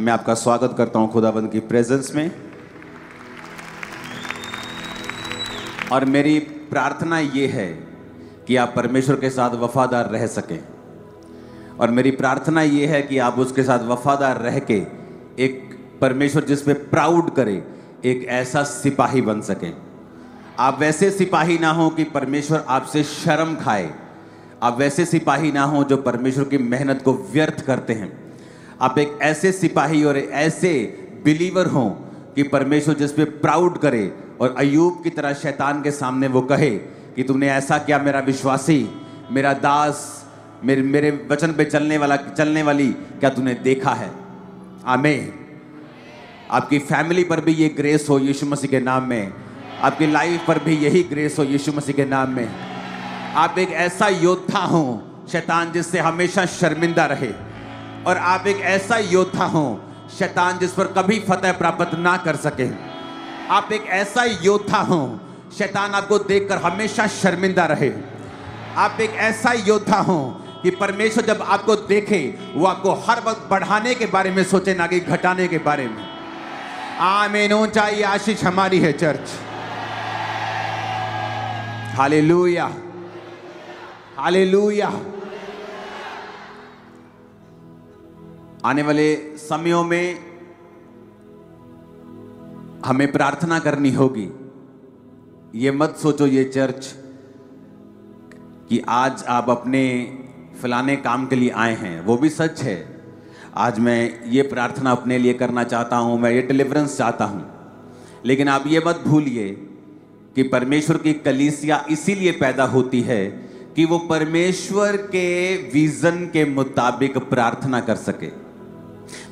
मैं आपका स्वागत करता हूं खुदाबंद की प्रेजेंस में। और मेरी प्रार्थना ये है कि आप परमेश्वर के साथ वफादार रह सकें। और मेरी प्रार्थना ये है कि आप उसके साथ वफादार रह के एक परमेश्वर जिस पे प्राउड करे, एक ऐसा सिपाही बन सकें। आप वैसे सिपाही ना हो कि परमेश्वर आपसे शर्म खाए। आप वैसे सिपाही ना हो जो परमेश्वर की मेहनत को व्यर्थ करते हैं। आप एक ऐसे सिपाही और ऐसे बिलीवर हों कि परमेश्वर जिस पे प्राउड करे और अय्यूब की तरह शैतान के सामने वो कहे कि तुमने ऐसा किया मेरा विश्वासी, मेरा दास, मेरे वचन पे चलने वाली, क्या तूने देखा है? आमीन। आपकी फैमिली पर भी ये ग्रेस हो यीशु मसीह के नाम में। आपकी लाइफ पर भी यही ग्रेस हो यीशु मसीह के नाम में। आप एक ऐसा योद्धा हो शैतान जिससे हमेशा शर्मिंदा रहे, और आप एक ऐसा योद्धा हो शैतान जिस पर कभी फतह प्राप्त ना कर सके। आप एक ऐसा योद्धा हो शैतान आपको देखकर हमेशा शर्मिंदा रहे। आप एक ऐसा योद्धा हो कि परमेश्वर जब आपको देखे वो आपको हर वक्त बढ़ाने के बारे में सोचे, ना कि घटाने के बारे में। आमीन। ऊंचाई आशीष हमारी है चर्च। Hallelujah, hallelujah. आने वाले समयों में हमें प्रार्थना करनी होगी। ये मत सोचो ये चर्च कि आज आप अपने फलाने काम के लिए आए हैं, वो भी सच है। आज मैं ये प्रार्थना अपने लिए करना चाहता हूँ, मैं ये डिलीवरेंस चाहता हूँ, लेकिन आप ये मत भूलिए कि परमेश्वर की कलीसिया इसीलिए पैदा होती है कि वो परमेश्वर के विजन के मुताबिक प्रार्थना कर सके।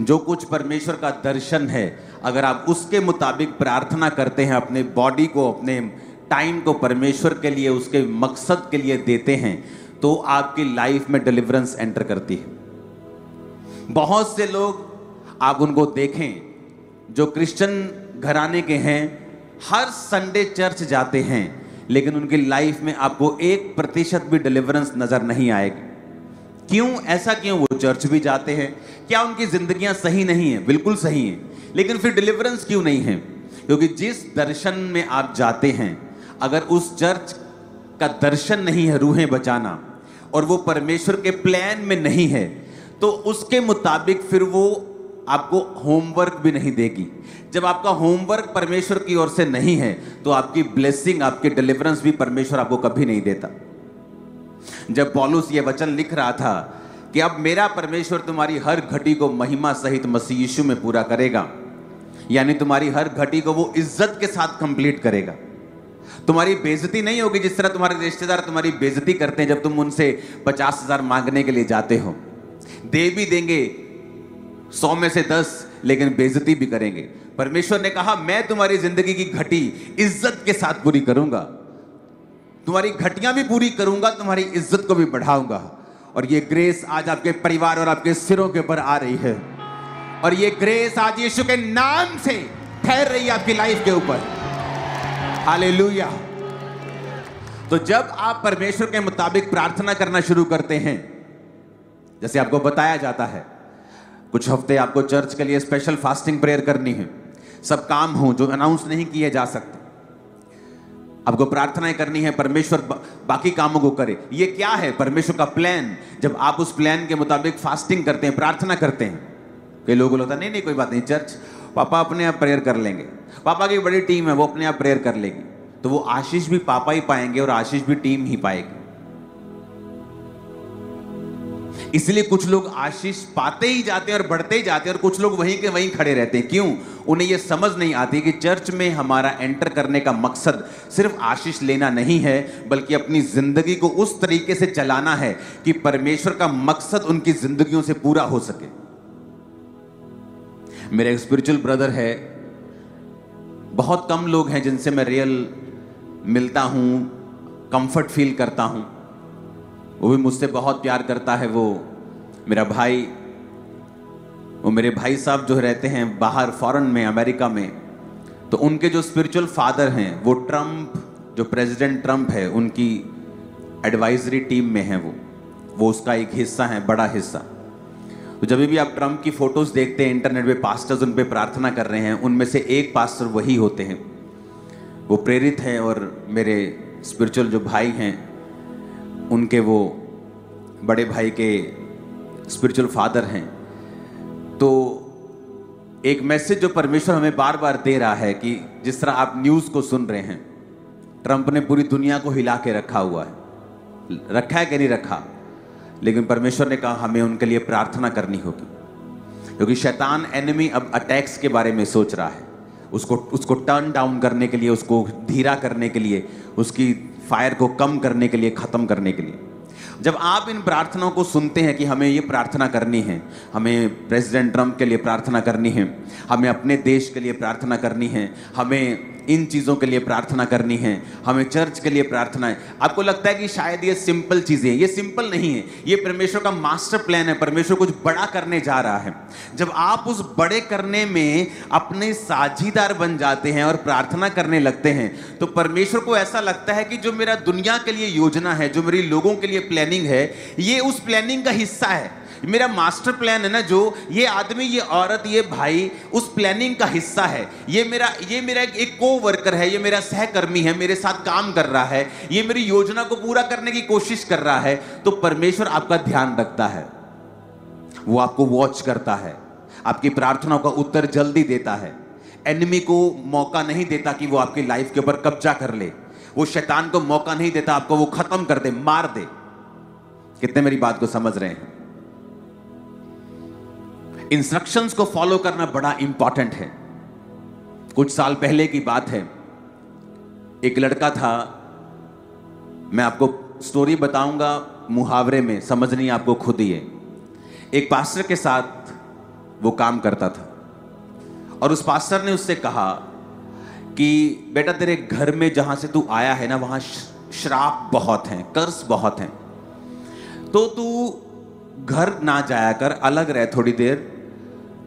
जो कुछ परमेश्वर का दर्शन है, अगर आप उसके मुताबिक प्रार्थना करते हैं, अपने बॉडी को, अपने टाइम को परमेश्वर के लिए, उसके मकसद के लिए देते हैं, तो आपकी लाइफ में डिलीवरेंस एंटर करती है। बहुत से लोग आप उनको देखें जो क्रिश्चियन घराने के हैं, हर संडे चर्च जाते हैं, लेकिन उनकी लाइफ में आपको 1% भी डिलीवरेंस नजर नहीं आएगी। क्यों? ऐसा क्यों? वो चर्च भी जाते हैं, क्या उनकी जिंदगियां सही नहीं है? बिल्कुल सही है, लेकिन फिर डिलीवरेंस क्यों नहीं है? क्योंकि जिस दर्शन में आप जाते हैं, अगर उस चर्च का दर्शन नहीं है रूहें बचाना, और वो परमेश्वर के प्लान में नहीं है, तो उसके मुताबिक फिर वो आपको होमवर्क भी नहीं देगी। जब आपका होमवर्क परमेश्वर की ओर से नहीं है, तो आपकी ब्लेसिंग, आपकी डिलीवरेंस भी परमेश्वर आपको कभी नहीं देता। जब पौलुस ये वचन लिख रहा था कि अब मेरा परमेश्वर तुम्हारी हर घटी को महिमा सहित मसीह यीशु में पूरा करेगा, यानी तुम्हारी हर घटी को वो इज्जत के साथ कंप्लीट करेगा। तुम्हारी बेइज्जती नहीं होगी जिस तरह तुम्हारे रिश्तेदार तुम्हारी बेइज्जती करते हैं जब तुम उनसे 50,000 मांगने के लिए जाते हो। दे भी देंगे 100 में से 10, लेकिन बेइज्जती भी करेंगे। परमेश्वर ने कहा मैं तुम्हारी जिंदगी की घटी इज्जत के साथ पूरी करूंगा, तुम्हारी घटियां भी पूरी करूंगा, तुम्हारी इज्जत को भी बढ़ाऊंगा। और ये ग्रेस आज आपके परिवार और आपके सिरों के ऊपर आ रही है, और ये ग्रेस आज यीशु के नाम से ठहर रही है आपकी लाइफ के ऊपर। हालेलुया। तो जब आप परमेश्वर के मुताबिक प्रार्थना करना शुरू करते हैं, जैसे आपको बताया जाता है, कुछ हफ्ते आपको चर्च के लिए स्पेशल फास्टिंग प्रेयर करनी है। सब काम हो जो अनाउंस नहीं किए जा सकते, आपको प्रार्थनाएं करनी है, परमेश्वर बाकी कामों को करे। ये क्या है? परमेश्वर का प्लान। जब आप उस प्लान के मुताबिक फास्टिंग करते हैं, प्रार्थना करते हैं, कई लोगों को लगता है नहीं कोई बात नहीं, चर्च पापा अपने आप प्रेयर कर लेंगे, पापा की बड़ी टीम है वो अपने आप प्रेयर कर लेगी, तो वो आशीष भी पापा ही पाएंगे और आशीष भी टीम ही पाएगी। इसलिए कुछ लोग आशीष पाते ही जाते हैं और बढ़ते ही जाते हैं, और कुछ लोग वहीं के वहीं खड़े रहते हैं। क्यों? उन्हें यह समझ नहीं आती कि चर्च में हमारा एंटर करने का मकसद सिर्फ आशीष लेना नहीं है, बल्कि अपनी जिंदगी को उस तरीके से चलाना है कि परमेश्वर का मकसद उनकी जिंदगियों से पूरा हो सके। मेरे एक स्पिरिचुअल ब्रदर है, बहुत कम लोग हैं जिनसे मैं रियल मिलता हूं, कंफर्ट फील करता हूं। वो भी मुझसे बहुत प्यार करता है। वो मेरा भाई, वो मेरे भाई साहब जो रहते हैं बाहर फॉरेन में, अमेरिका में, तो उनके जो स्पिरिचुअल फादर हैं वो ट्रम्प, जो प्रेसिडेंट ट्रम्प है, उनकी एडवाइजरी टीम में है। वो उसका एक हिस्सा है, बड़ा हिस्सा। तो जब भी आप ट्रम्प की फोटोज देखते हैं इंटरनेट पे, पास्टर्स उन पे प्रार्थना कर रहे हैं, उनमें से एक पास्टर वही होते हैं, वो प्रेरित हैं और मेरे स्पिरिचुअल जो भाई हैं उनके वो बड़े भाई के स्पिरिचुअल फादर हैं। तो एक मैसेज जो परमेश्वर हमें बार बार दे रहा है कि जिस तरह आप न्यूज़ को सुन रहे हैं, ट्रंप ने पूरी दुनिया को हिला के रखा हुआ है, रखा है कि नहीं रखा, लेकिन परमेश्वर ने कहा हमें उनके लिए प्रार्थना करनी होगी, क्योंकि शैतान एनिमी अब अटैक्स के बारे में सोच रहा है, उसको टर्न डाउन करने के लिए, उसको धीरा करने के लिए, उसकी फायर को कम करने के लिए, खत्म करने के लिए। जब आप इन प्रार्थनाओं को सुनते हैं कि हमें ये प्रार्थना करनी है, हमें प्रेसिडेंट ट्रंप के लिए प्रार्थना करनी है, हमें अपने देश के लिए प्रार्थना करनी है, हमें इन चीज़ों के लिए प्रार्थना करनी है, हमें चर्च के लिए प्रार्थना है, आपको लगता है कि शायद ये सिंपल चीज़ें हैं। ये सिंपल नहीं है, ये परमेश्वर का मास्टर प्लान है। परमेश्वर कुछ बड़ा करने जा रहा है। जब आप उस बड़े करने में अपने साझीदार बन जाते हैं और प्रार्थना करने लगते हैं, तो परमेश्वर को ऐसा लगता है कि जो मेरा दुनिया के लिए योजना है, जो मेरी लोगों के लिए प्लानिंग है, ये उस प्लानिंग का हिस्सा है। मेरा मास्टर प्लान है ना, जो ये आदमी, ये औरत, ये भाई उस प्लानिंग का हिस्सा है। ये मेरा एक को वर्कर है, ये मेरा सहकर्मी है, मेरे साथ काम कर रहा है, ये मेरी योजना को पूरा करने की कोशिश कर रहा है। तो परमेश्वर आपका ध्यान रखता है, वो आपको वॉच करता है, आपकी प्रार्थनाओं का उत्तर जल्दी देता है। एनिमी को मौका नहीं देता कि वो आपकी लाइफ के ऊपर कब्जा कर ले, वो शैतान को मौका नहीं देता आपको वो खत्म कर दे, मार दे। कितने मेरी बात को समझ रहे हैं? इंस्ट्रक्शंस को फॉलो करना बड़ा इंपॉर्टेंट है। कुछ साल पहले की बात है, एक लड़का था, मैं आपको स्टोरी बताऊंगा मुहावरे में, समझनी आपको खुद ही है। एक पास्टर के साथ वो काम करता था और उस पास्टर ने उससे कहा कि बेटा तेरे घर में जहां से तू आया है ना, वहां श्राप बहुत हैं, कर्स बहुत हैं, तो तू घर ना जाया कर, अलग रह थोड़ी देर,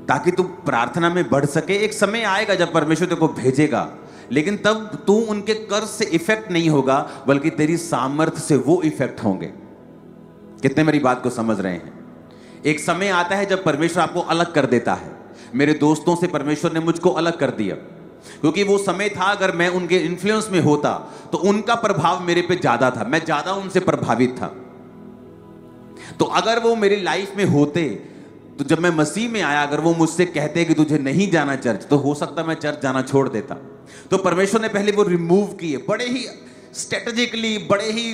ताकि तू प्रार्थना में बढ़ सके। एक समय आएगा जब परमेश्वर तेरे को भेजेगा, लेकिन तब तू उनके कर्ज से इफेक्ट नहीं होगा, बल्कि तेरी सामर्थ्य से वो इफेक्ट होंगे। कितने मेरी बात को समझ रहे हैं? एक समय आता है जब परमेश्वर आपको अलग कर देता है। मेरे दोस्तों से परमेश्वर ने मुझको अलग कर दिया, क्योंकि वो समय था अगर मैं उनके इन्फ्लुएंस में होता तो उनका प्रभाव मेरे पे ज्यादा था, मैं ज्यादा उनसे प्रभावित था। तो अगर वो मेरी लाइफ में होते, तो जब मैं मसीह में आया, अगर वो मुझसे कहते कि तुझे नहीं जाना चर्च, तो हो सकता मैं चर्च जाना छोड़ देता। तो परमेश्वर ने पहले वो रिमूव किए, बड़े ही स्ट्रेटेजिकली, बड़े ही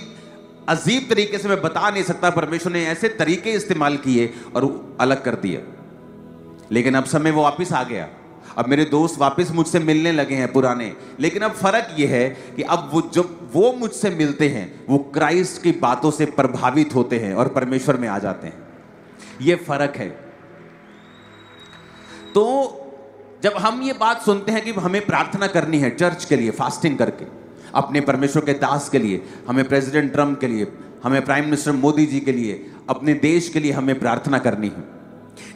अजीब तरीके से, मैं बता नहीं सकता, परमेश्वर ने ऐसे तरीके इस्तेमाल किए और अलग कर दिया। लेकिन अब समय वो वापस आ गया, अब मेरे दोस्त वापस मुझसे मिलने लगे हैं पुराने। लेकिन अब फर्क ये है कि अब वो जब वो मुझसे मिलते हैं, वो क्राइस्ट की बातों से प्रभावित होते हैं और परमेश्वर में आ जाते हैं। ये फर्क है। तो जब हम ये बात सुनते हैं कि हमें प्रार्थना करनी है चर्च के लिए, फास्टिंग करके, अपने परमेश्वर के दास के लिए, हमें प्रेसिडेंट ट्रंप के लिए, हमें प्राइम मिनिस्टर मोदी जी के लिए, अपने देश के लिए हमें प्रार्थना करनी है,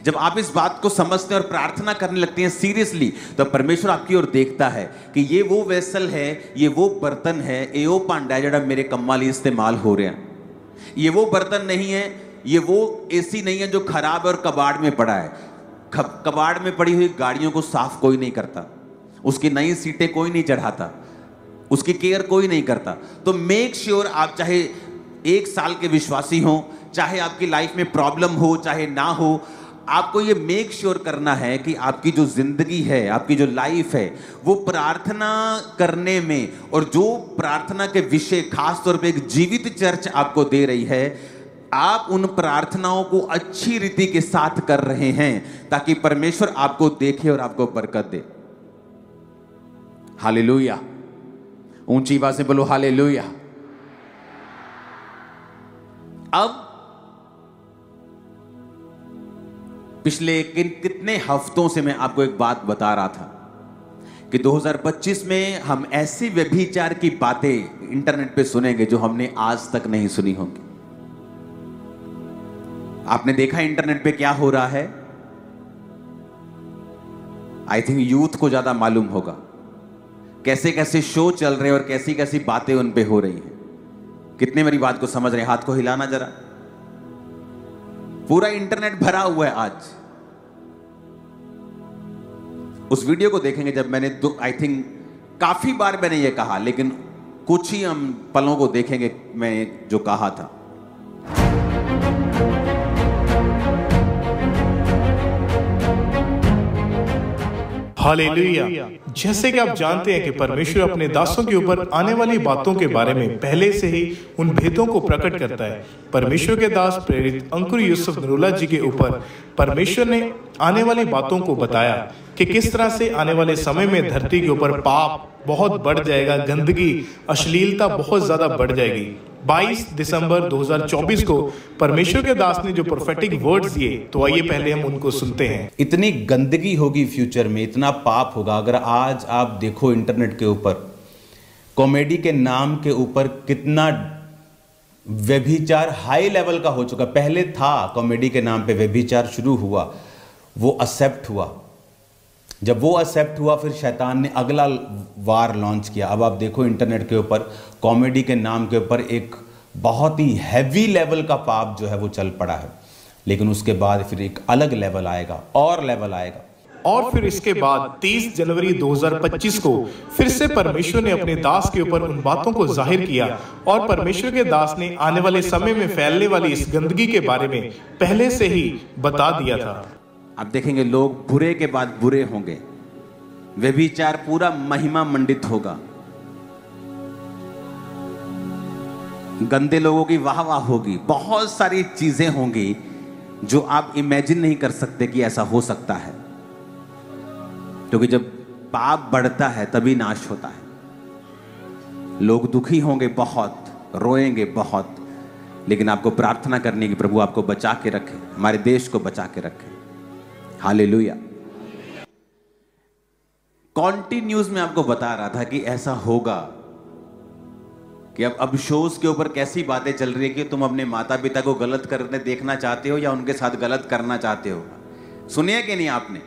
जब आप इस बात को समझते हैं और प्रार्थना करने लगते हैं सीरियसली, तो परमेश्वर आपकी ओर देखता है कि ये वो वेसल है, ये वो बर्तन है, एओ पांडा जड़ा मेरे कम्मा लिए इस्तेमाल हो रहा है। ये वो बर्तन नहीं है, ये वो एसी नहीं है जो खराब है और कबाड़ में पड़ा है। कबाड़ में पड़ी हुई गाड़ियों को साफ कोई नहीं करता, उसकी नई सीटें कोई नहीं चढ़ाता, उसकी केयर कोई नहीं करता। तो मेक श्योर आप चाहे 1 साल के विश्वासी हो, चाहे आपकी लाइफ में प्रॉब्लम हो, चाहे ना हो, आपको ये मेक श्योर करना है कि आपकी जो जिंदगी है, आपकी जो लाइफ है, वो प्रार्थना करने में, और जो प्रार्थना के विषय खास तौर पे एक जीवित चर्च आपको दे रही है, आप उन प्रार्थनाओं को अच्छी रीति के साथ कर रहे हैं, ताकि परमेश्वर आपको देखे और आपको बरकत दे। हालेलुया, ऊंची आवाज से बोलो हालेलुया। अब पिछले कितने हफ्तों से मैं आपको एक बात बता रहा था कि 2025 में हम ऐसी व्यभिचार की बातें इंटरनेट पे सुनेंगे जो हमने आज तक नहीं सुनी होंगी। आपने देखा इंटरनेट पे क्या हो रहा है? आई थिंक यूथ को ज्यादा मालूम होगा कैसे कैसे शो चल रहे हैं और कैसी कैसी बातें उन पे हो रही हैं। कितने मेरी बात को समझ रहे हैं? हाथ को हिलाना जरा। पूरा इंटरनेट भरा हुआ है आज। उस वीडियो को देखेंगे जब मैंने आई थिंक काफी बार मैंने ये कहा, लेकिन कुछ ही हम पलों को देखेंगे मैं जो कहा था। हालेलुया। जैसे कि आप जानते हैं कि परमेश्वर अपने दासों के ऊपर आने वाली बातों के बारे में पहले से ही उन भेदों को प्रकट करता है। परमेश्वर के दास प्रेरित अंकुर यूसुफ नरूला जी के ऊपर परमेश्वर ने आने वाली बातों को बताया कि किस तरह से आने वाले समय में धरती के ऊपर पाप बहुत बढ़ जाएगा, गंदगी, अश्लीलता बहुत ज्यादा बढ़ जाएगी। 22 दिसंबर 2024 को परमेश्वर के दास ने जो प्रोफेटिक वर्ड्स दिए, तो आइए पहले हम उनको सुनते हैं। इतनी गंदगी होगी फ्यूचर में, इतना पाप होगा। अगर आज आप देखो इंटरनेट के ऊपर कॉमेडी के नाम के ऊपर कितना व्यभिचार हाई लेवल का हो चुका। पहले था कॉमेडी के नाम पे व्यभिचार शुरू हुआ, वो एक्सेप्ट हुआ। जब वो एक्सेप्ट हुआ फिर शैतान ने अगला वार लॉन्च किया। अब आप देखो इंटरनेट के ऊपर कॉमेडी के नाम के ऊपर एक बहुत ही हैवी लेवल का पाप जो है वो चल पड़ा है। लेकिन उसके बाद फिर एक अलग लेवल आएगा और लेवल आएगा। और फिर इसके बाद 30 जनवरी 2025 को फिर से परमेश्वर ने अपने दास के ऊपर उन बातों को जाहिर किया और परमेश्वर के दास ने आने वाले समय में फैलने वाली इस गंदगी के बारे में पहले से ही बता दिया था। आप देखेंगे लोग बुरे के बाद बुरे होंगे, व्यभिचार पूरा महिमा मंडित होगा, गंदे लोगों की वाह वाह होगी, बहुत सारी चीजें होंगी जो आप इमेजिन नहीं कर सकते कि ऐसा हो सकता है। क्योंकि जब पाप बढ़ता है तभी नाश होता है। लोग दुखी होंगे बहुत, रोएंगे बहुत, लेकिन आपको प्रार्थना करनी कि प्रभु आपको बचा के रखे, हमारे देश को बचा के रखे। हालेलुया। कॉन्टिन्यूज में आपको बता रहा था कि ऐसा होगा कि अब शोज के ऊपर कैसी बातें चल रही है कि तुम अपने माता पिता को गलत करने देखना चाहते हो या उनके साथ गलत करना चाहते हो। सुनिए कि नहीं आपने,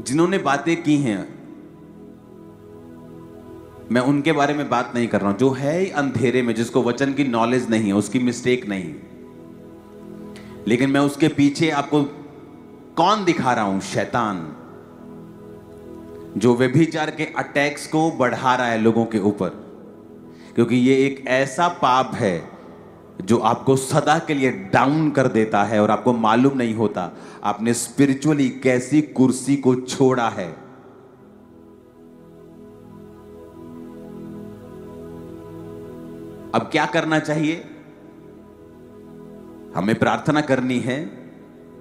जिन्होंने बातें की हैं, मैं उनके बारे में बात नहीं कर रहा हूं। जो है अंधेरे में, जिसको वचन की नॉलेज नहीं है, उसकी मिस्टेक नहीं, लेकिन मैं उसके पीछे आपको कौन दिखा रहा हूं? शैतान, जो व्यभिचार के अटैक्स को बढ़ा रहा है लोगों के ऊपर। क्योंकि ये एक ऐसा पाप है जो आपको सदा के लिए डाउन कर देता है और आपको मालूम नहीं होता आपने स्पिरिचुअली कैसी कुर्सी को छोड़ा है। अब क्या करना चाहिए? हमें प्रार्थना करनी है,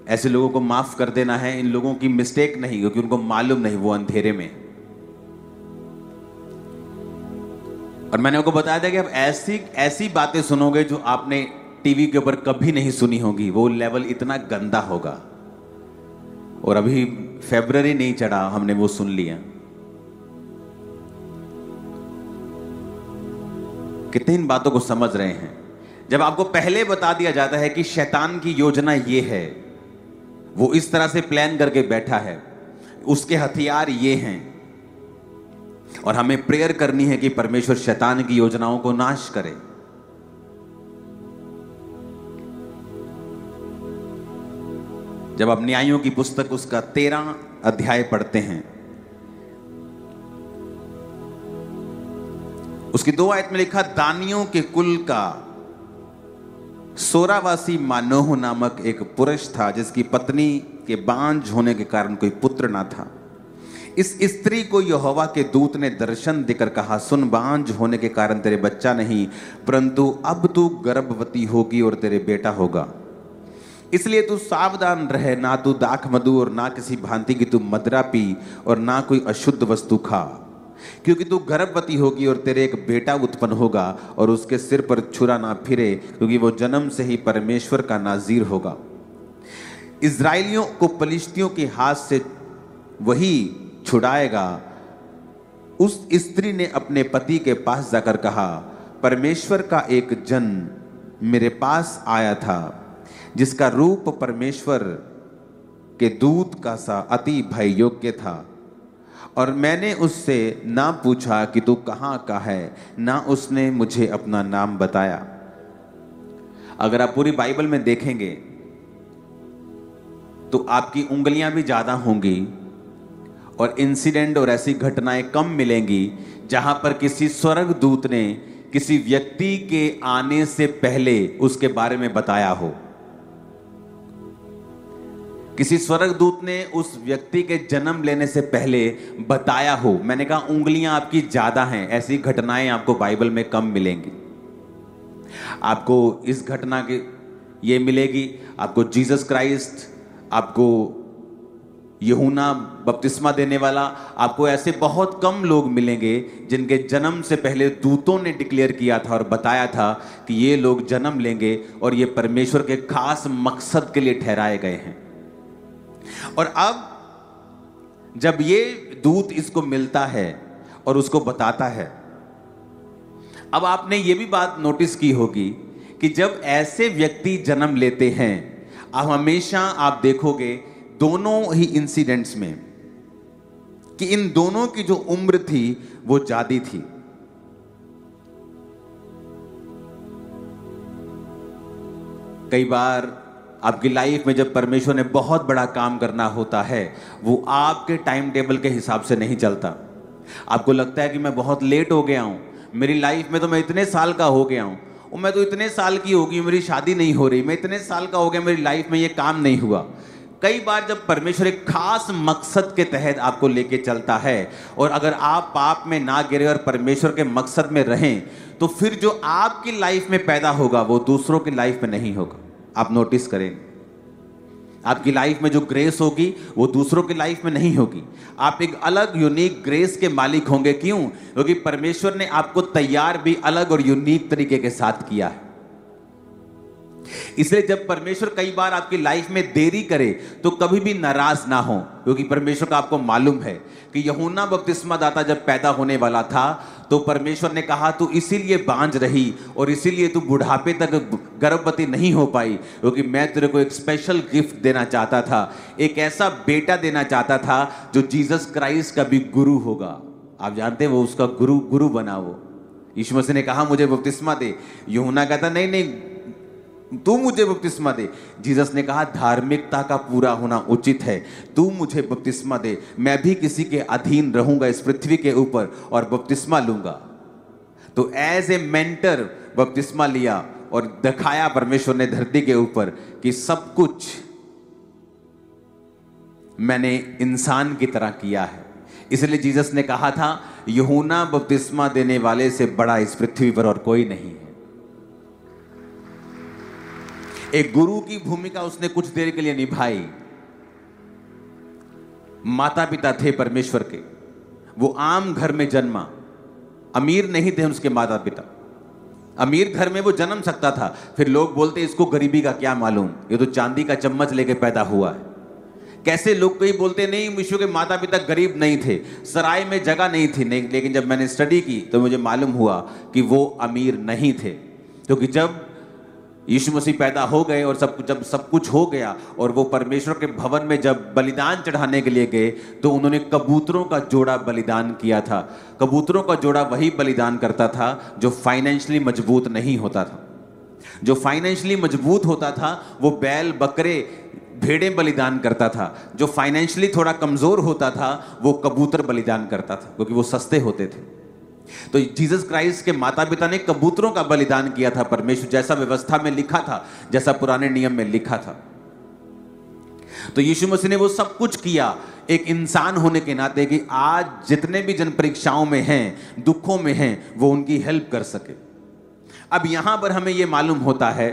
ऐसे लोगों को माफ कर देना है। इन लोगों की मिस्टेक नहीं, क्योंकि उनको मालूम नहीं, वो अंधेरे में। और मैंने आपको बताया था कि अब ऐसी बातें सुनोगे जो आपने टीवी के ऊपर कभी नहीं सुनी होगी। वो लेवल इतना गंदा होगा। और अभी फरवरी नहीं चढ़ा, हमने वो सुन लिया। कितने इन बातों को समझ रहे हैं? जब आपको पहले बता दिया जाता है कि शैतान की योजना ये है, वो इस तरह से प्लान करके बैठा है, उसके हथियार ये हैं, और हमें प्रेयर करनी है कि परमेश्वर शैतान की योजनाओं को नाश करे। जब आप न्यायों की पुस्तक उसका 13 अध्याय पढ़ते हैं, उसकी 2 आयत में लिखा, दानियों के कुल का सोरावासी मानोह नामक एक पुरुष था, जिसकी पत्नी के बांझ होने के कारण कोई पुत्र ना था। इस स्त्री को यहोवा के दूत ने दर्शन देकर कहा, सुन, बांझ होने के कारण तेरे बच्चा नहीं, परंतु अब तू गर्भवती होगी और तेरे बेटा होगा। इसलिए तू सावधान रहे, ना तू दाख मधु और ना किसी भांति की तू मदिरा पी और ना कोई अशुद्ध वस्तु खा, क्योंकि तू गर्भवती होगी और तेरे एक बेटा उत्पन्न होगा और उसके सिर पर छुरा ना फिरे, क्योंकि वो जन्म से ही परमेश्वर का नाज़ीर होगा। इज़राइलियों को पलिश्तियों के हाथ से वही छुड़ाएगा। उस स्त्री ने अपने पति के पास जाकर कहा, परमेश्वर का एक जन मेरे पास आया था, जिसका रूप परमेश्वर के दूत का सा अति भय योग्य था, और मैंने उससे ना पूछा कि तू कहाँ का है, ना उसने मुझे अपना नाम बताया। अगर आप पूरी बाइबल में देखेंगे तो आपकी उंगलियां भी ज्यादा होंगी और इंसिडेंट और ऐसी घटनाएं कम मिलेंगी जहां पर किसी स्वर्गदूत ने किसी व्यक्ति के आने से पहले उसके बारे में बताया हो। किसी स्वर्गदूत ने उस व्यक्ति के जन्म लेने से पहले बताया हो। मैंने कहा उंगलियां आपकी ज्यादा हैं, ऐसी घटनाएं आपको बाइबल में कम मिलेंगी। आपको इस घटना के ये मिलेगी, आपको जीसस क्राइस्ट, आपको यूहन्ना बपतिस्मा देने वाला, आपको ऐसे बहुत कम लोग मिलेंगे जिनके जन्म से पहले दूतों ने डिक्लेयर किया था और बताया था कि ये लोग जन्म लेंगे और ये परमेश्वर के खास मकसद के लिए ठहराए गए हैं। और अब जब ये दूत इसको मिलता है और उसको बताता है, अब आपने ये भी बात नोटिस की होगी कि जब ऐसे व्यक्ति जन्म लेते हैं, अब हमेशा आप देखोगे दोनों ही इंसिडेंट्स में कि इन दोनों की जो उम्र थी वो ज्यादा थी। कई बार आपकी लाइफ में जब परमेश्वर ने बहुत बड़ा काम करना होता है, वो आपके टाइम टेबल के हिसाब से नहीं चलता। आपको लगता है कि मैं बहुत लेट हो गया हूं, मेरी लाइफ में तो मैं इतने साल का हो गया हूं, और मैं तो इतने साल की होगी, मेरी शादी नहीं हो रही, मैं इतने साल का हो गया, मेरी लाइफ में ये काम नहीं हुआ। कई बार जब परमेश्वर एक खास मकसद के तहत आपको लेके चलता है और अगर आप पाप में ना गिरे और परमेश्वर के मकसद में रहें, तो फिर जो आपकी लाइफ में पैदा होगा वो दूसरों की लाइफ में नहीं होगा। आप नोटिस करेंगे, आपकी लाइफ में जो ग्रेस होगी वो दूसरों की लाइफ में नहीं होगी। आप एक अलग यूनिक ग्रेस के मालिक होंगे। क्यों? क्योंकि परमेश्वर ने आपको तैयार भी अलग और यूनिक तरीके के साथ किया है। इसलिए जब परमेश्वर कई बार आपकी लाइफ में देरी करे तो कभी भी नाराज ना हो, क्योंकि परमेश्वर का आपको मालूम है कि यूहन्ना बपतिस्मा दाता जब पैदा होने वाला था तो परमेश्वर ने कहा तू इसीलिए बांझ रही और इसीलिए तू बुढ़ापे तक गर्भवती नहीं हो पाई, क्योंकि मैं तेरे को एक स्पेशल गिफ्ट देना चाहता था, एक ऐसा बेटा देना चाहता था जो जीसस क्राइस्ट का भी गुरु होगा। आप जानते हैं वो उसका गुरु बना। वो यीशु मसीह ने कहा मुझे बपतिस्मा दे, यूहन्ना कहता नहीं तू मुझे बपतिस्मा दे। जीसस ने कहा धार्मिकता का पूरा होना उचित है, तू मुझे बपतिस्मा दे, मैं भी किसी के अधीन रहूंगा इस पृथ्वी के ऊपर और बपतिस्मा लूंगा। तो एज ए मेंटर बपतिस्मा लिया और दिखाया परमेश्वर ने धरती के ऊपर कि सब कुछ मैंने इंसान की तरह किया है। इसलिए जीसस ने कहा था यूहन्ना बपतिस्मा देने वाले से बड़ा इस पृथ्वी पर और कोई नहीं है। एक गुरु की भूमिका उसने कुछ देर के लिए निभाई। माता पिता थे परमेश्वर के, वो आम घर में जन्मा, अमीर नहीं थे उसके माता पिता। अमीर घर में वो जन्म सकता था, फिर लोग बोलते इसको गरीबी का क्या मालूम, ये तो चांदी का चम्मच लेके पैदा हुआ है। कैसे लोग कई बोलते नहीं यीशु के माता पिता गरीब नहीं थे, सराय में जगह नहीं थी, नहीं, लेकिन जब मैंने स्टडी की तो मुझे मालूम हुआ कि वो अमीर नहीं थे। क्योंकि जब यीशु मसीह पैदा हो गए और जब सब कुछ हो गया और वो परमेश्वर के भवन में जब बलिदान चढ़ाने के लिए गए तो उन्होंने कबूतरों का जोड़ा बलिदान किया था। कबूतरों का जोड़ा वही बलिदान करता था जो फाइनेंशियली मजबूत नहीं होता था। जो फाइनेंशियली मजबूत होता था वो बैल बकरे भेड़ें बलिदान करता था। जो फाइनेंशियली थोड़ा कमजोर होता था वो कबूतर बलिदान करता था, क्योंकि वो सस्ते होते थे। तो जीसस क्राइस्ट के माता पिता ने कबूतरों का बलिदान किया था, परमेश्वर जैसा व्यवस्था में लिखा था, जैसा पुराने नियम में लिखा था। तो यीशु मसीह ने वो सब कुछ किया एक इंसान होने के नाते कि आज जितने भी जन परीक्षाओं में हैं, दुखों में हैं, वो उनकी हेल्प कर सके। अब यहां पर हमें यह मालूम होता है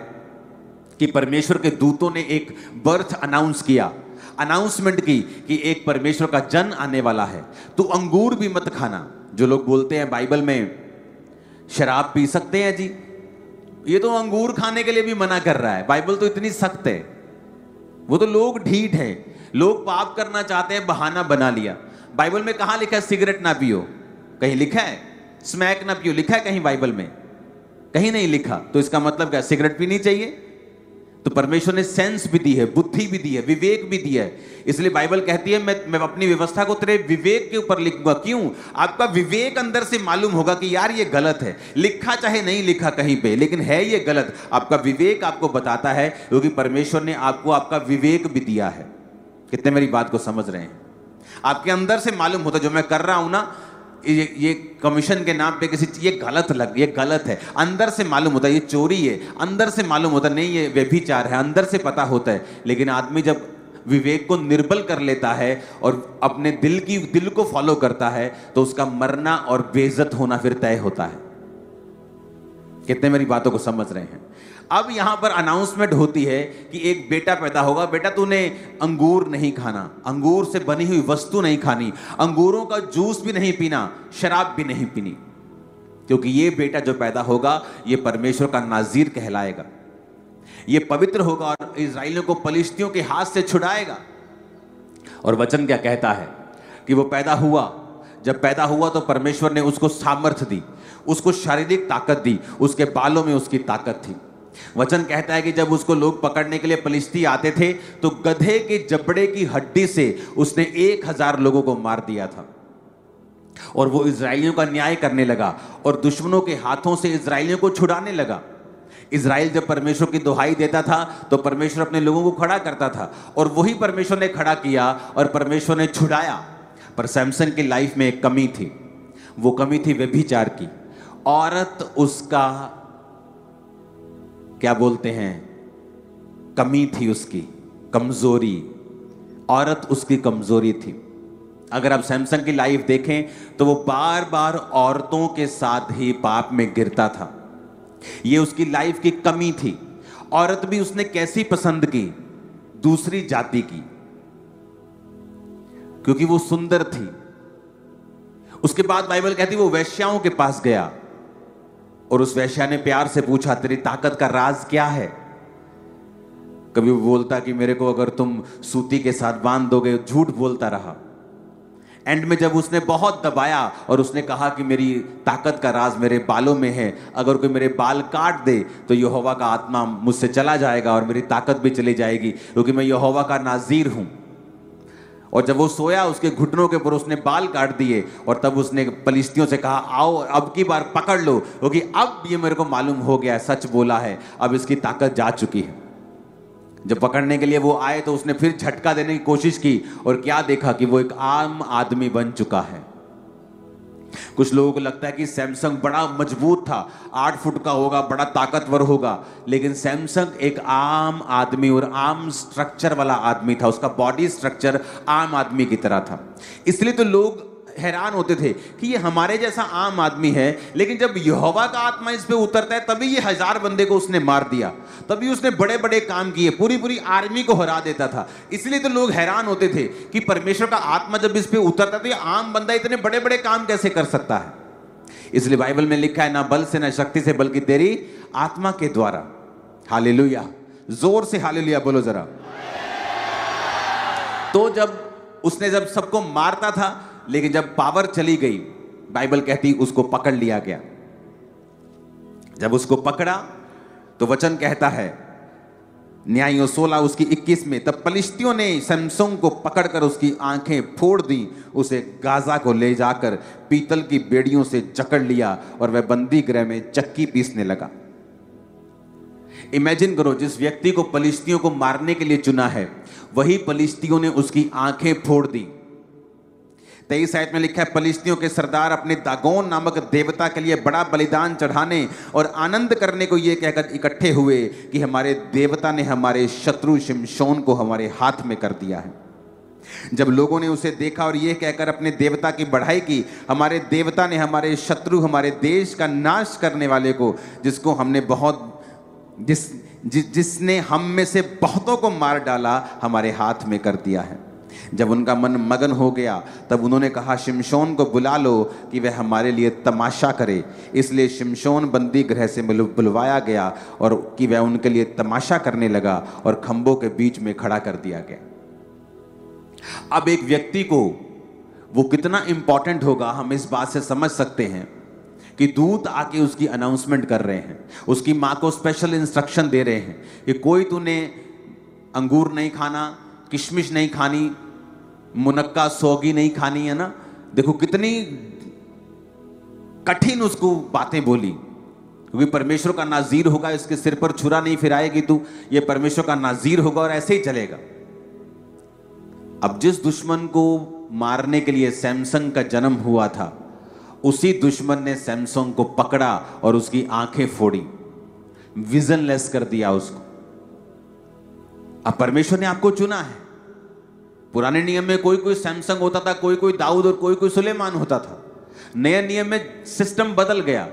कि परमेश्वर के दूतों ने एक बर्थ अनाउंसमेंट की कि एक परमेश्वर का जन आने वाला है। तो अंगूर भी मत खाना। जो लोग बोलते हैं बाइबल में शराब पी सकते हैं जी, ये तो अंगूर खाने के लिए भी मना कर रहा है। बाइबल तो इतनी सख्त है। वो तो लोग ढीठ हैं, लोग पाप करना चाहते हैं, बहाना बना लिया। बाइबल में कहां लिखा है सिगरेट ना पियो? कहीं लिखा है स्मैक ना पियो? लिखा है कहीं बाइबल में? कहीं नहीं लिखा। तो इसका मतलब क्या सिगरेट पीनी चाहिए? तो परमेश्वर ने सेंस भी दी है, बुद्धि भी दी है, विवेक भी दिया है। इसलिए बाइबल कहती है मैं अपनी व्यवस्था को तेरे विवेक के ऊपर लिखूंगा। क्यों? आपका विवेक अंदर से मालूम होगा कि यार ये गलत है, लिखा चाहे नहीं लिखा कहीं पे, लेकिन है ये गलत। आपका विवेक आपको बताता है, क्योंकि परमेश्वर ने आपको आपका विवेक भी दिया है। कितने मेरी बात को समझ रहे हैं? आपके अंदर से मालूम होता जो मैं कर रहा हूं ना, ये कमीशन के नाम पे किसी ये गलत है। अंदर से मालूम होता है ये चोरी है, अंदर से मालूम होता नहीं ये व्यभिचार है, अंदर से पता होता है। लेकिन आदमी जब विवेक को निर्बल कर लेता है और अपने दिल को फॉलो करता है तो उसका मरना और बेइज्जत होना फिर तय होता है। कितने मेरी बातों को समझ रहे हैं? अब यहां पर अनाउंसमेंट होती है कि एक बेटा पैदा होगा। बेटा तूने अंगूर नहीं खाना, अंगूर से बनी हुई वस्तु नहीं खानी, अंगूरों का जूस भी नहीं पीना, शराब भी नहीं पीनी, क्योंकि ये बेटा जो पैदा होगा ये परमेश्वर का नाज़ीर कहलाएगा, ये पवित्र होगा और इस्राएलियों को पलिश्तियों के हाथ से छुड़ाएगा। और वचन क्या कहता है कि वो पैदा हुआ, जब पैदा हुआ तो परमेश्वर ने उसको सामर्थ्य दी, उसको शारीरिक ताकत दी, उसके बालों में उसकी ताकत थी। वचन कहता है कि जब उसको लोग पकड़ने के लिए पलिश्ती आते थे तो गधे के जबड़े की हड्डी से उसने 1000 लोगों को मार दिया था। और वो इस्राएलियों का न्याय करने लगा और दुश्मनों के हाथों से इस्राएलियों को छुड़ाने लगा। इस्राएल जब परमेश्वर की दुहाई देता था तो परमेश्वर अपने लोगों को खड़ा करता था, और वही परमेश्वर ने खड़ा किया और परमेश्वर ने छुड़ाया। पर सैमसन की लाइफ में एक कमी थी, वो कमी थी व्यभिचार की। औरत उसका क्या बोलते हैं, कमी थी उसकी, कमजोरी। औरत उसकी कमजोरी थी। अगर आप सैमसन की लाइफ देखें तो वो बार बार औरतों के साथ ही पाप में गिरता था। ये उसकी लाइफ की कमी थी। औरत भी उसने कैसी पसंद की? दूसरी जाति की, क्योंकि वो सुंदर थी। उसके बाद बाइबल कहती वो वेश्याओं के पास गया और उस वेश्या ने प्यार से पूछा तेरी ताकत का राज क्या है? कभी वो बोलता कि मेरे को अगर तुम सूती के साथ बांध दोगे, झूठ बोलता रहा। एंड में जब उसने बहुत दबाया और उसने कहा कि मेरी ताकत का राज मेरे बालों में है, अगर कोई मेरे बाल काट दे तो यहोवा का आत्मा मुझसे चला जाएगा और मेरी ताकत भी चली जाएगी, क्योंकि मैं यहोवा का नाज़ीर हूं। और जब वो सोया उसके घुटनों के ऊपर उसने बाल काट दिए और तब उसने पलिश्तियों से कहा आओ अब की बार पकड़ लो, क्योंकि अब ये मेरे को मालूम हो गया, सच बोला है, अब इसकी ताकत जा चुकी है। जब पकड़ने के लिए वो आए तो उसने फिर झटका देने की कोशिश की और क्या देखा कि वो एक आम आदमी बन चुका है। कुछ लोगों को लगता है कि सैमसन बड़ा मजबूत था, 8 फुट का होगा, बड़ा ताकतवर होगा, लेकिन सैमसन एक आम आदमी और आम स्ट्रक्चर वाला आदमी था। उसका बॉडी स्ट्रक्चर आम आदमी की तरह था। इसलिए तो लोग हैरान होते थे कि ये हमारे जैसा आम आदमी है, लेकिन जब यहोवा का आत्मा इस पे उतरता है तभी ये 1000 बंदे को उसने मार दिया, तभी उसने बड़े बड़े काम किए, पूरी पूरी आर्मी को हरा देता था। इसलिए तो लोग हैरान होते थे कि परमेश्वर का आत्मा जब इस पे उतरता तो ये आम बंदा इतने बड़े बड़े काम कैसे कर सकता है। इसलिए बाइबल में लिखा है ना बल से ना शक्ति से बल्कि तेरी आत्मा के द्वारा। हालेलुया, जोर से हालेलुया बोलो जरा। तो जब उसने जब सबको मारता था, लेकिन जब पावर चली गई, बाइबल कहती उसको पकड़ लिया गया। जब उसको पकड़ा तो वचन कहता है न्यायों 16 उसकी 21 में, तब पलिश्तियों ने सैमसन को पकड़कर उसकी आंखें फोड़ दी, उसे गाजा को ले जाकर पीतल की बेड़ियों से जकड़ लिया और वह बंदी गृह में चक्की पीसने लगा। इमेजिन करो, जिस व्यक्ति को पलिश्तियों को मारने के लिए चुना है वही पलिश्तियों ने उसकी आंखें फोड़ दी। 23 आयत में लिखा है पलिश्तियों के सरदार अपने दागोन नामक देवता के लिए बड़ा बलिदान चढ़ाने और आनंद करने को ये कहकर इकट्ठे हुए कि हमारे देवता ने हमारे शत्रु शिमशोन को हमारे हाथ में कर दिया है। जब लोगों ने उसे देखा और ये कहकर अपने देवता की बढ़ाई की, हमारे देवता ने हमारे शत्रु, हमारे देश का नाश करने वाले को, जिसको हमने जिसने हम में से बहुतों को मार डाला, हमारे हाथ में कर दिया है। जब उनका मन मगन हो गया तब उन्होंने कहा शिमशोन को बुला लो कि वह हमारे लिए तमाशा करे। इसलिए शिमशोन बंदी गृह से बुलवाया गया और कि वह उनके लिए तमाशा करने लगा और खंभों के बीच में खड़ा कर दिया गया। अब एक व्यक्ति को वो कितना इंपॉर्टेंट होगा हम इस बात से समझ सकते हैं कि दूत आके उसकी अनाउंसमेंट कर रहे हैं, उसकी माँ को स्पेशल इंस्ट्रक्शन दे रहे हैं कि कोई तूने अंगूर नहीं खाना, किशमिश नहीं खानी, मुनक्का सौगी नहीं खानी, है ना। देखो कितनी कठिन उसको बातें बोली, क्योंकि परमेश्वर का नाज़ीर होगा, इसके सिर पर छुरा नहीं फिराएगी तू, ये परमेश्वर का नाज़ीर होगा और ऐसे ही चलेगा। अब जिस दुश्मन को मारने के लिए सैमसन का जन्म हुआ था, उसी दुश्मन ने सैमसन को पकड़ा और उसकी आंखें फोड़ी, विजनलेस कर दिया उसको। अब परमेश्वर ने आपको चुना है। पुराने नियम में कोई कोई सैमसन होता था, कोई कोई दाऊद और कोई कोई सुलेमान होता था। नए नियम में सिस्टम बदल गया।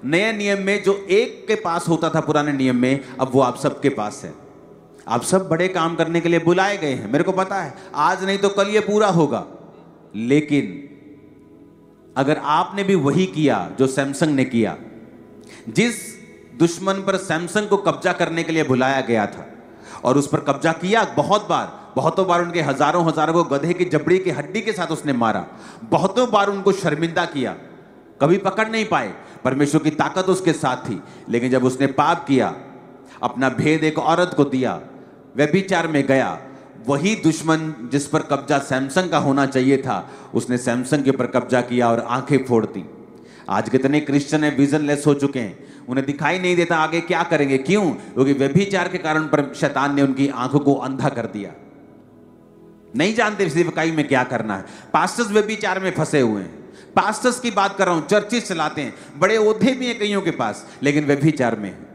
नए नियम में जो एक के पास होता था पुराने नियम में, अब वो आप सबके पास है। आप सब बड़े काम करने के लिए बुलाए गए हैं, मेरे को पता है, आज नहीं तो कल ये पूरा होगा। लेकिन अगर आपने भी वही किया जो सैमसन ने किया, जिस दुश्मन पर सैमसन को कब्जा करने के लिए बुलाया गया था और उस पर कब्जा किया बहुतों बार उनके हजारों को गधे की जबड़ी की हड्डी के साथ उसने मारा, बहुतों बार उनको शर्मिंदा किया, कभी पकड़ नहीं पाए। परमेश्वर की ताकत उसके साथ थी। लेकिन जब उसने पाप किया, अपना भेद एक औरत को दिया, व्यभिचार में गया, वही दुश्मन जिस पर कब्जा सैमसन का होना चाहिए था, उसने सैमसन के ऊपर कब्जा किया और आंखें फोड़ दी। आज कितने क्रिश्चियन है विजनलेस हो चुके हैं, उन्हें दिखाई नहीं देता आगे क्या करेंगे। क्यों? क्योंकि व्यभिचार के कारण पर शैतान ने उनकी आंखों को अंधा कर दिया। नहीं जानते सेवकाई में क्या करना है। पास्टर्स व्यभिचार में फंसे हुए हैं। पास्टर्स की बात कर रहा हूं, चर्चेस चलाते हैं, बड़े ओहदे भी हैं कईयों के पास, लेकिन व्यभिचार में है।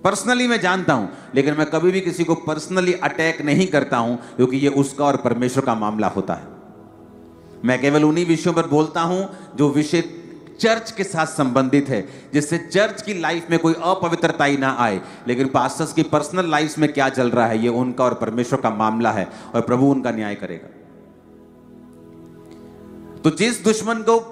पर्सनली मैं जानता हूं, लेकिन मैं कभी भी किसी को पर्सनली अटैक नहीं करता हूं, क्योंकि ये उसका और परमेश्वर का मामला होता है। मैं केवल उन्हीं विषयों पर बोलता हूं जो विषय चर्च के साथ संबंधित है, जिससे चर्च की लाइफ में कोई अपवित्रता ही ना आए। लेकिन पास्टर्स की पर्सनल लाइफ में क्या चल रहा है, ये उनका और परमेश्वर का मामला है, और प्रभु उनका न्याय करेगा। तो जिस दुश्मन को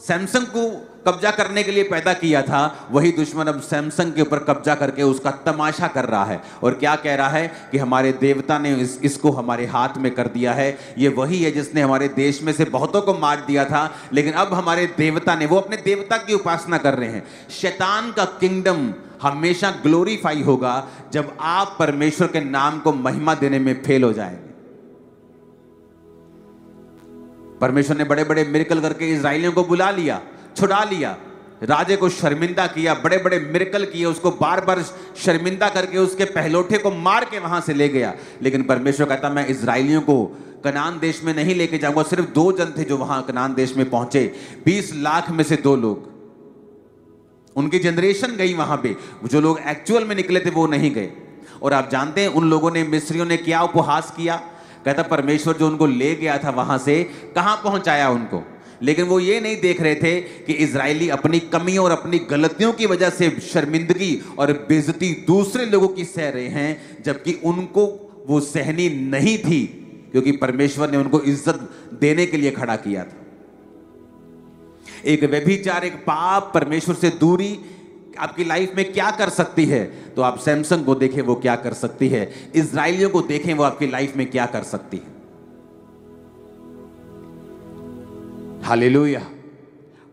सैमसन को कब्जा करने के लिए पैदा किया था, वही दुश्मन अब सैमसन के ऊपर कब्जा करके उसका तमाशा कर रहा है। और क्या कह रहा है कि हमारे देवता ने इसको हमारे हाथ में कर दिया है। ये वही है जिसने हमारे देश में से बहुतों को मार दिया था, लेकिन अब हमारे देवता ने, वो अपने देवता की उपासना कर रहे हैं। शैतान का किंगडम हमेशा ग्लोरीफाई होगा जब आप परमेश्वर के नाम को महिमा देने में फेल हो जाएंगे। परमेश्वर ने बड़े बड़े मिरेकल करके इजराइलियों को बुला लिया, छुड़ा लिया, राजे को शर्मिंदा किया, बड़े बड़े मिरेकल किए, उसको बार बार शर्मिंदा करके उसके पहलोठे को मार के वहां से ले गया। लेकिन परमेश्वर कहता, मैं इजराइलियों को कनान देश में नहीं लेके जाऊंगा। सिर्फ 2 जन थे जो वहां कनान देश में पहुंचे, 20 लाख में से 2 लोग, उनकी जनरेशन गई वहां पे। जो लोग एक्चुअल में निकले थे वो नहीं गए। और आप जानते हैं उन लोगों ने, मिस्रियों ने क्या उपहास किया। कहता परमेश्वर जो उनको ले गया था वहां से कहां पहुंचाया उनको। लेकिन वो ये नहीं देख रहे थे कि इजरायली अपनी कमियों और अपनी गलतियों की वजह से शर्मिंदगी और बेइज्जती दूसरे लोगों की सह रहे हैं, जबकि उनको वो सहनी नहीं थी, क्योंकि परमेश्वर ने उनको इज्जत देने के लिए खड़ा किया था। एक व्यभिचार, एक पाप, परमेश्वर से दूरी आपकी लाइफ में क्या कर सकती है। तो आप सैमसन को देखें वो क्या कर सकती है, इजराइलियों को देखें वो आपकी लाइफ में क्या कर सकती है। हालेलुया।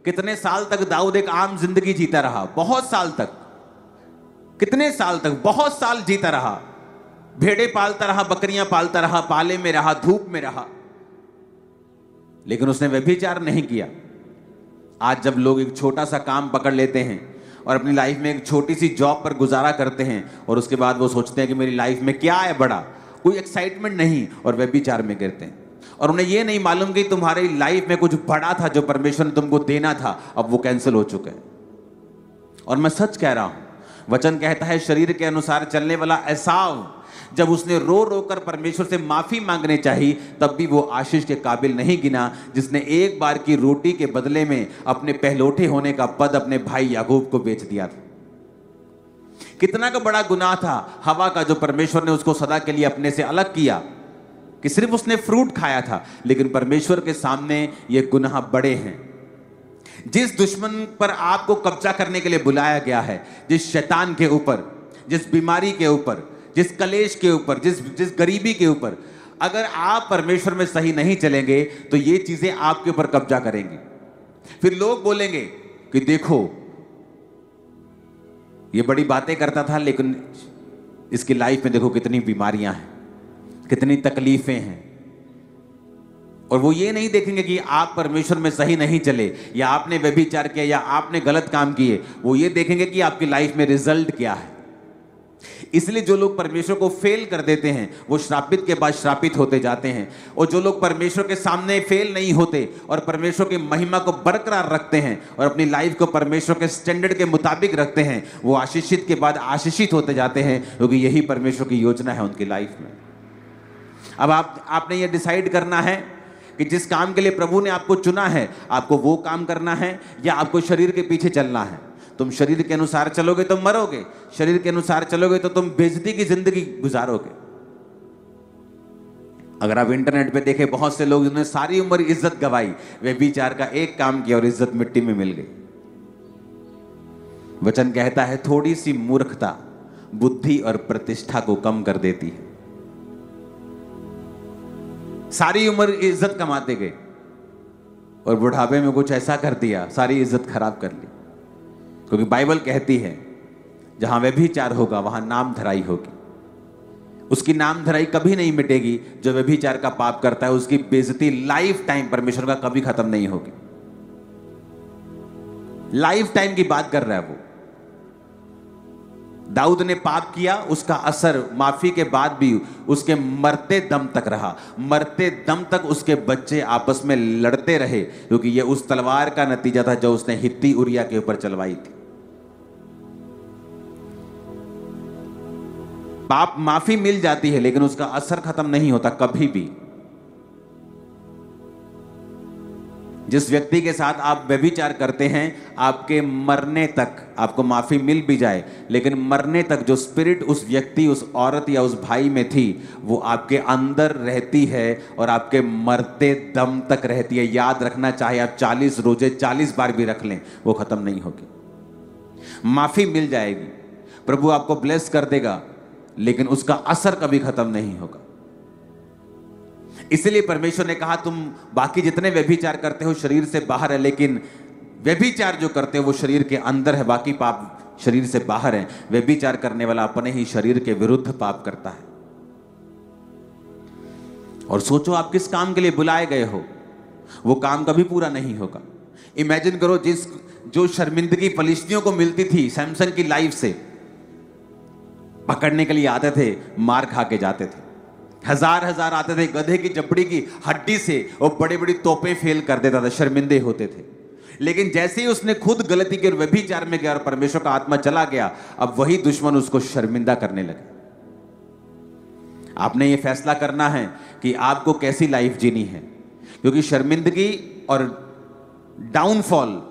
कितने साल तक दाऊद एक आम जिंदगी जीता रहा, बहुत साल तक, कितने साल तक, बहुत साल जीता रहा, भेड़े पालता रहा, बकरियां पालता रहा, पाले में रहा, धूप में रहा, लेकिन उसने व्यभिचार नहीं किया। आज जब लोग एक छोटा सा काम पकड़ लेते हैं और अपनी लाइफ में एक छोटी सी जॉब पर गुजारा करते हैं, और उसके बाद वो सोचते हैं कि मेरी लाइफ में क्या है बड़ा, कोई एक्साइटमेंट नहीं, और व्यभिचार में गिरते हैं। और उन्हें ये नहीं मालूम कि तुम्हारी लाइफ में कुछ बड़ा था जो परमेश्वर ने तुमको देना था, अब वो कैंसिल हो चुका है। और मैं सच कह रहा हूं, वचन कहता है शरीर के अनुसार चलने वाला एसाव, जब उसने रो रो कर परमेश्वर से माफी मांगने चाहिए, तब भी वो आशीष के काबिल नहीं गिना, जिसने एक बार की रोटी के बदले में अपने पहलोठे होने का पद अपने भाई याकूब को बेच दिया था। कितना का बड़ा गुनाह था हवा का, जो परमेश्वर ने उसको सदा के लिए अपने से अलग किया, कि सिर्फ उसने फ्रूट खाया था। लेकिन परमेश्वर के सामने ये गुनाह बड़े हैं। जिस दुश्मन पर आपको कब्जा करने के लिए बुलाया गया है, जिस शैतान के ऊपर, जिस बीमारी के ऊपर, जिस कलेश के ऊपर, जिस गरीबी के ऊपर, अगर आप परमेश्वर में सही नहीं चलेंगे तो ये चीजें आपके ऊपर कब्जा करेंगी। फिर लोग बोलेंगे कि देखो ये बड़ी बातें करता था, लेकिन इसकी लाइफ में देखो कितनी बीमारियां हैं, कितनी तकलीफें हैं। और वो ये नहीं देखेंगे कि आप परमेश्वर में सही नहीं चले, या आपने व्यभिचार किया, या आपने गलत काम किए। वो ये देखेंगे कि आपकी लाइफ में रिजल्ट क्या है। इसलिए जो लोग परमेश्वर को फेल कर देते हैं वो श्रापित के बाद श्रापित होते जाते हैं, और जो लोग परमेश्वर के सामने फेल नहीं होते और परमेश्वर की महिमा को बरकरार रखते हैं और अपनी लाइफ को परमेश्वर के स्टैंडर्ड के मुताबिक रखते हैं, वो आशीषित के बाद आशीषित होते जाते हैं, क्योंकि यही परमेश्वर की योजना है उनकी लाइफ में। अब आपने ये डिसाइड करना है कि जिस काम के लिए प्रभु ने आपको चुना है, आपको वो काम करना है या आपको शरीर के पीछे चलना है। तुम शरीर के अनुसार चलोगे तो मरोगे, शरीर के अनुसार चलोगे तो तुम बेइज्जती की जिंदगी गुजारोगे। अगर आप इंटरनेट पे देखें, बहुत से लोग जिन्होंने सारी उम्र इज्जत गवाई, वे व्यभिचार का एक काम किया और इज्जत मिट्टी में मिल गई। वचन कहता है थोड़ी सी मूर्खता बुद्धि और प्रतिष्ठा को कम कर देती है। सारी उम्र इज्जत कमाते गए और बुढ़ापे में कुछ ऐसा कर दिया, सारी इज्जत खराब कर ली। क्योंकि बाइबल कहती है जहां व्यभिचार होगा वहां नाम धराई होगी। उसकी नाम धराई कभी नहीं मिटेगी। जो व्यभिचार का पाप करता है उसकी बेइज्जती लाइफ टाइम परमेश्वर का कभी खत्म नहीं होगी। लाइफ टाइम की बात कर रहा है वो। दाऊद ने पाप किया, उसका असर माफी के बाद भी उसके मरते दम तक रहा। मरते दम तक उसके बच्चे आपस में लड़ते रहे, क्योंकि यह उस तलवार का नतीजा था जो उसने हित्ती उरिया के ऊपर चलवाई थी। पाप माफी मिल जाती है लेकिन उसका असर खत्म नहीं होता कभी भी। जिस व्यक्ति के साथ आप व्यभिचार करते हैं, आपके मरने तक आपको माफी मिल भी जाए, लेकिन मरने तक जो स्पिरिट उस व्यक्ति, उस औरत या उस भाई में थी, वो आपके अंदर रहती है और आपके मरते दम तक रहती है। याद रखना, चाहे आप 40 रोजे 40 बार भी रख लें, वो खत्म नहीं होगी। माफी मिल जाएगी, प्रभु आपको ब्लेस कर देगा, लेकिन उसका असर कभी खत्म नहीं होगा। इसलिए परमेश्वर ने कहा तुम बाकी जितने व्यभिचार करते हो शरीर से बाहर है, लेकिन व्यभिचार जो करते हो वो शरीर के अंदर है, बाकी पाप शरीर से बाहर है। व्यभिचार करने वाला अपने ही शरीर के विरुद्ध पाप करता है। और सोचो आप किस काम के लिए बुलाए गए हो, वो काम कभी पूरा नहीं होगा। इमेजिन करो जो शर्मिंदगी फलिस्तियों को मिलती थी सैमसन की लाइफ से, पकड़ने के लिए आते थे, मार खा के जाते थे, हजार आते थे, गधे की जबड़ी की हड्डी से वो बड़ी बड़ी तोपें फेल कर देता था, शर्मिंदे होते थे। लेकिन जैसे ही उसने खुद गलती की और व्यभिचार में गया और परमेश्वर का आत्मा चला गया, अब वही दुश्मन उसको शर्मिंदा करने लगे। आपने ये फैसला करना है कि आपको कैसी लाइफ जीनी है, क्योंकि शर्मिंदगी और डाउनफॉल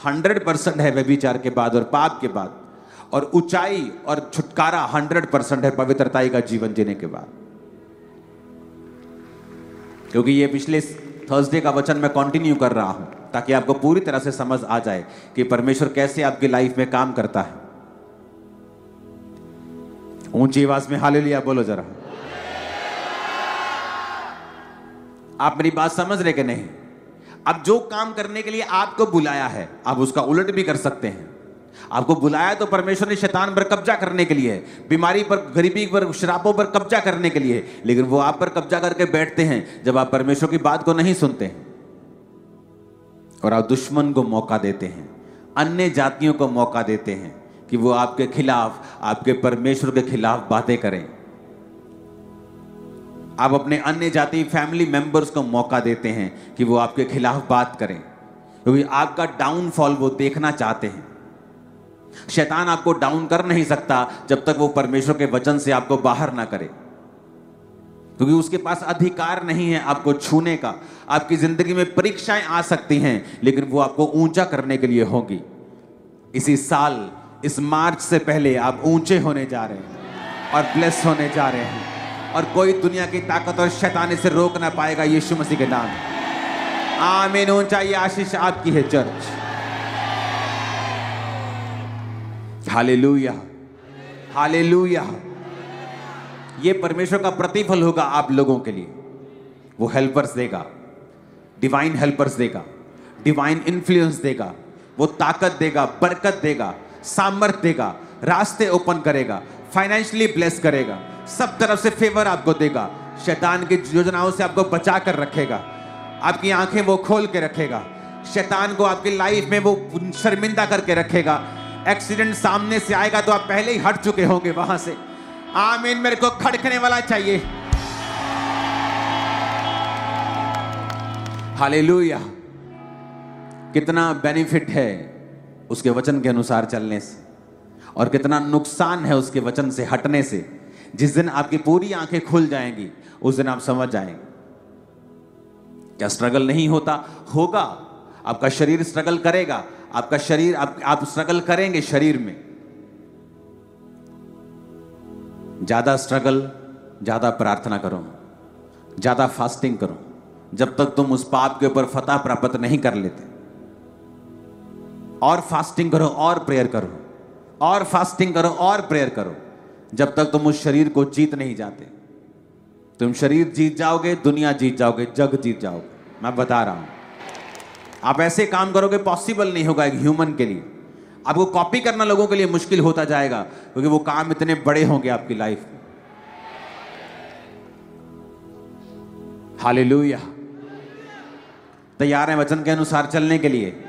100% है व्यभिचार के बाद और पाप के बाद, और ऊंचाई और छुटकारा 100% है पवित्रताई का जीवन जीने के बाद। क्योंकि ये पिछले थर्सडे का वचन मैं कंटिन्यू कर रहा हूं ताकि आपको पूरी तरह से समझ आ जाए कि परमेश्वर कैसे आपकी लाइफ में काम करता है। ऊंची आवाज में हालेलुया बोलो जरा। आप मेरी बात समझ रहे कि नहीं? अब जो काम करने के लिए आपको बुलाया है, आप उसका उलट भी कर सकते हैं। आपको बुलाया तो परमेश्वर ने शैतान पर कब्जा करने के लिए, बीमारी पर, गरीबी पर, शराबों पर कब्जा करने के लिए, लेकिन वो आप पर कब्जा करके बैठते हैं जब आप परमेश्वर की बात को नहीं सुनते हैं और आप दुश्मन को मौका देते हैं, अन्य जातियों को मौका देते हैं कि वो आपके खिलाफ, आपके परमेश्वर के खिलाफ बातें करें। आप अपने अन्य जाति फैमिली मेंबर्स को मौका देते हैं कि वो आपके खिलाफ बात करें, क्योंकि आपका डाउनफॉल वो देखना चाहते हैं। शैतान आपको डाउन कर नहीं सकता जब तक वो परमेश्वर के वचन से आपको बाहर ना करे, क्योंकि उसके पास अधिकार नहीं है आपको छूने का। आपकी जिंदगी में परीक्षाएं आ सकती हैं, लेकिन वो आपको ऊंचा करने के लिए होगी। इसी साल, इस मार्च से पहले आप ऊंचे होने जा रहे हैं और ब्लेस होने जा रहे हैं, और कोई दुनिया की ताकत और शैतान इसे रोक ना पाएगा, यीशु मसीह के नाम। आमीन। ऊंचाई आशीष आपकी है चर्च। Hallelujah, hallelujah. ये परमेश्वर का प्रतिफल होगा आप लोगों के लिए। वो हेल्पर्स देगा, डिवाइन हेल्पर्स देगा, डिवाइन इन्फ्लुएंस देगा, वो ताकत देगा, बरकत देगा, सामर्थ देगा, रास्ते ओपन करेगा, फाइनेंशियली ब्लेस करेगा, सब तरफ से फेवर आपको देगा, शैतान की योजनाओं से आपको बचा कर रखेगा, आपकी आंखें वो खोल के रखेगा, शैतान को आपकी लाइफ में वो शर्मिंदा करके रखेगा। एक्सीडेंट सामने से आएगा तो आप पहले ही हट चुके होंगे वहां से। आमीन। मेरे को खड़कने वाला चाहिए। हालेलुया। कितना बेनिफिट है उसके वचन के अनुसार चलने से, और कितना नुकसान है उसके वचन से हटने से। जिस दिन आपकी पूरी आंखें खुल जाएंगी उस दिन आप समझ जाएंगे। क्या स्ट्रगल नहीं होता? होगा। आपका शरीर स्ट्रगल करेगा, आपका शरीर आप स्ट्रगल करेंगे शरीर में। ज्यादा स्ट्रगल, ज्यादा प्रार्थना करो, ज्यादा फास्टिंग करो, जब तक तुम उस पाप के ऊपर फतह प्राप्त नहीं कर लेते। और फास्टिंग करो और प्रेयर करो, और फास्टिंग करो और प्रेयर करो, जब तक तुम उस शरीर को जीत नहीं जाते। तुम शरीर जीत जाओगे, दुनिया जीत जाओगे, जग जीत जाओगे। मैं बता रहा हूं, आप ऐसे काम करोगे पॉसिबल नहीं होगा एक ह्यूमन के लिए। आपको कॉपी करना लोगों के लिए मुश्किल होता जाएगा, क्योंकि वो काम इतने बड़े होंगे आपकी लाइफ में। हालेलुया। तैयार हैं वचन के अनुसार चलने के लिए?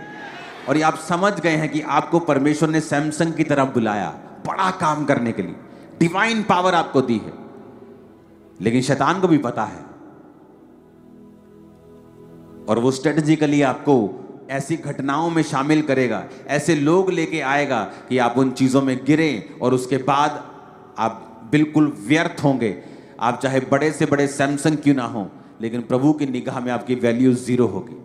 और ये आप समझ गए हैं कि आपको परमेश्वर ने सैमसंग की तरफ बुलाया बड़ा काम करने के लिए, डिवाइन पावर आपको दी है। लेकिन शैतान को भी पता है, और वो स्ट्रेटेजिकली आपको ऐसी घटनाओं में शामिल करेगा, ऐसे लोग लेके आएगा कि आप उन चीजों में गिरें, और उसके बाद आप बिल्कुल व्यर्थ होंगे। आप चाहे बड़े से बड़े सैमसंग क्यों ना हो, लेकिन प्रभु की निगाह में आपकी वैल्यू जीरो होगी,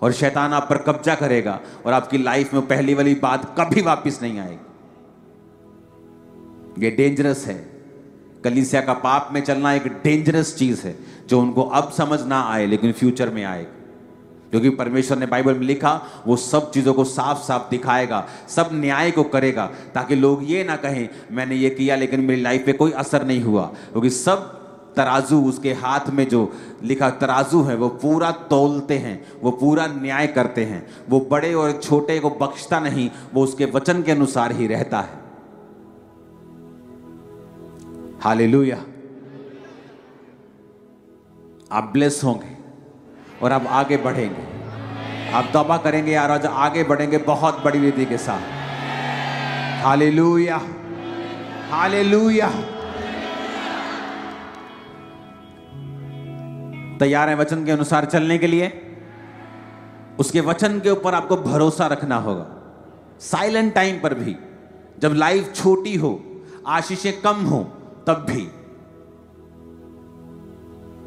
और शैतान आप पर कब्जा करेगा, और आपकी लाइफ में पहली वाली बात कभी वापस नहीं आएगी। ये डेंजरस है। कलीसिया का पाप में चलना एक डेंजरस चीज है, जो उनको अब समझ ना आए लेकिन फ्यूचर में आएगी। क्योंकि परमेश्वर ने बाइबल में लिखा, वो सब चीजों को साफ साफ दिखाएगा, सब न्याय को करेगा, ताकि लोग ये ना कहें मैंने ये किया लेकिन मेरी लाइफ पे कोई असर नहीं हुआ। क्योंकि सब तराजू, उसके हाथ में जो लिखा तराजू है, वो पूरा तौलते हैं, वो पूरा न्याय करते हैं। वो बड़े और छोटे को बख्शता नहीं, वो उसके वचन के अनुसार ही रहता है। हालेलुया। आप ब्लेस होंगे और आप आगे बढ़ेंगे। आप तौबा करेंगे यार, आज आगे बढ़ेंगे बहुत बड़ी विधि के साथ। Hallelujah, hallelujah. तैयार है वचन के अनुसार चलने के लिए? उसके वचन के ऊपर आपको भरोसा रखना होगा। साइलेंट टाइम पर भी, जब लाइफ छोटी हो, आशीषें कम हो, तब भी।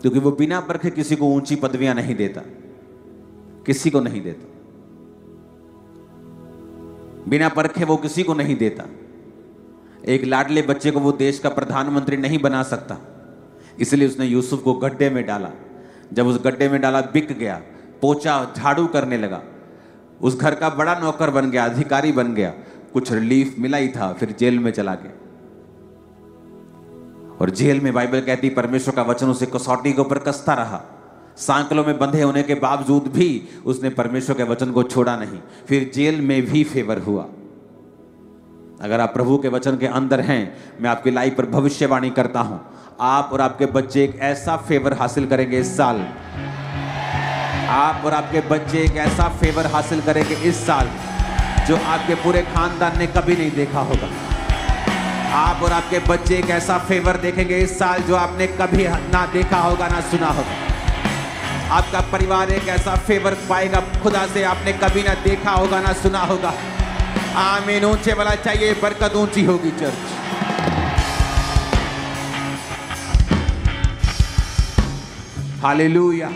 क्योंकि वो बिना परखे किसी को ऊंची पदवियां नहीं देता, किसी को नहीं देता। बिना परखे वो किसी को नहीं देता। एक लाडले बच्चे को वो देश का प्रधानमंत्री नहीं बना सकता, इसलिए उसने यूसुफ को गड्ढे में डाला। जब उस गड्ढे में डाला, बिक गया, पोछा झाड़ू करने लगा, उस घर का बड़ा नौकर बन गया, अधिकारी बन गया। कुछ रिलीफ मिला ही था, फिर जेल में चला गया। और जेल में बाइबल कहती परमेश्वर का वचन उसे कसौटी के ऊपर कसता रहा। सांकलों में बंधे होने के बावजूद भी उसने परमेश्वर के वचन को छोड़ा नहीं। फिर जेल में भी फेवर हुआ। अगर आप प्रभु के वचन के अंदर हैं, मैं आपकी लाइफ पर भविष्यवाणी करता हूं, आप और आपके बच्चे एक ऐसा फेवर हासिल करेंगे इस साल। आप और आपके बच्चे एक ऐसा फेवर हासिल करेंगे इस साल, जो आपके पूरे खानदान ने कभी नहीं देखा होगा। आप और आपके बच्चे एक ऐसा फेवर देखेंगे इस साल, जो आपने कभी ना देखा होगा, ना सुना होगा। आपका परिवार एक ऐसा फेवर पाएगा खुदा से, आपने कभी ना देखा होगा, ना सुना होगा। आमीन। ऊंचे वाला चाहिए, बरकत ऊंची होगी चर्च। हालेलुया।